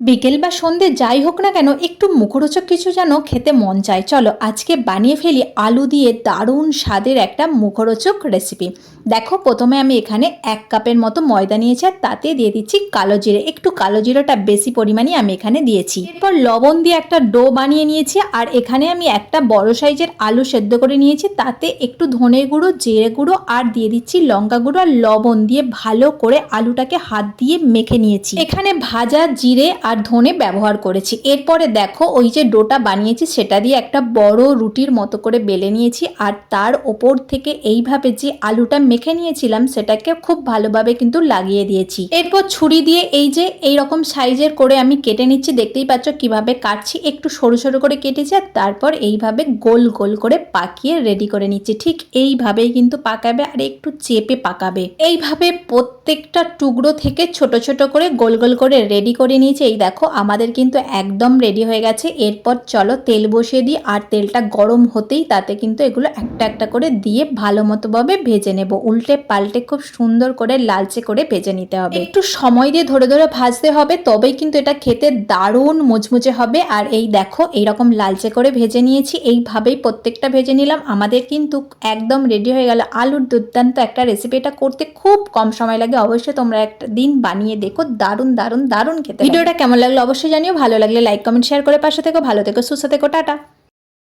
বিকেল বা সন্ধে যাই হোক না কেন একটু মুখরোচক কিছু যেন খেতে মন চায়। চলো আজকে বানিয়ে ফেলি আলু দিয়ে দারুণ স্বাদের একটা মুখরোচক রেসিপি। দেখো প্রথমে আমি এখানে 1 কাপের মতো ময়দা নিয়েছি আর তাতে দিয়ে দিচ্ছি কালো জিরে। একটু কালো জিরেটা বেশি পরিমাণে আমি এখানে দিয়েছি। এরপর লবণ দিয়ে একটা ডো বানিয়ে নিয়েছি আর এখানে আমি একটা বড় সাইজের আলু সেদ্ধ করে নিয়েছি, তাতে একটু ধনে গুঁড়ো, জিরে গুঁড়ো আর দিয়ে দিচ্ছি লঙ্কা গুঁড়ো আর লবণ দিয়ে ভালো করে আলুটাকে হাত দিয়ে মেখে নিয়েছি। এখানে ভাজা জিরে আর ধনে ব্যবহার করেছি। এরপরে দেখো ওই যে ডোটা বানিয়েছি সেটা দিয়ে একটা বড় রুটির মতো করে বেলে নিয়েছি আর তার ওপর থেকে এইভাবে যে আলুটা মেখে নিয়েছিলাম সেটাকে খুব ভালোভাবে কিন্তু লাগিয়ে দিয়েছি। এরপর ছুরি দিয়ে এই যে এইরকম সাইজের করে আমি কেটে নিচ্ছি। দেখতেই পাচ্ছ কিভাবে কাটছি, একটু সরু সরু করে কেটেছি আর তারপর এইভাবে গোল গোল করে পাকিয়ে রেডি করে নিচ্ছি। ঠিক এইভাবেই কিন্তু পাকাবে আর একটু চেপে পাকাবে। এইভাবে প্রত্যেকটা টুকরো থেকে ছোট ছোট করে গোল গোল করে রেডি করে নিয়েছি। এই দেখো আমাদের কিন্তু একদম রেডি হয়ে গেছে। এরপর চলো তেল বসিয়ে দিই আর তেলটা গরম হতেই তাতে কিন্তু এগুলো একটা একটা করে দিয়ে ভালো মতো ভাবে ভেজে নেব। উল্টে পাল্টে খুব সুন্দর করে লালচে করে ভেজে নিতে হবে। একটু সময় দিয়ে ধরে ধরে ভাজতে হবে, তবেই কিন্তু এটা খেতে দারুণ মুচমুচে হবে। আর এই দেখো এইরকম লালচে করে ভেজে নিয়েছি। এইভাবেই প্রত্যেকটা ভেজে নিলাম। আমাদের কিন্তু একদম রেডি হয়ে গেল আলুর দুর্দান্ত একটা রেসিপি। এটা করতে খুব কম সময় লাগে। অবশ্যই তোমরা একটা দিন বানিয়ে দেখো, দারুণ দারুণ দারুণ খেতে। ভিডিওটা কেমন লাগলো অবশ্যই জানিও। ভালো লাগলে লাইক কমেন্ট শেয়ার করে পাশে থেকো। ভালো থেকো, সুস্থ থেকো, টাটা।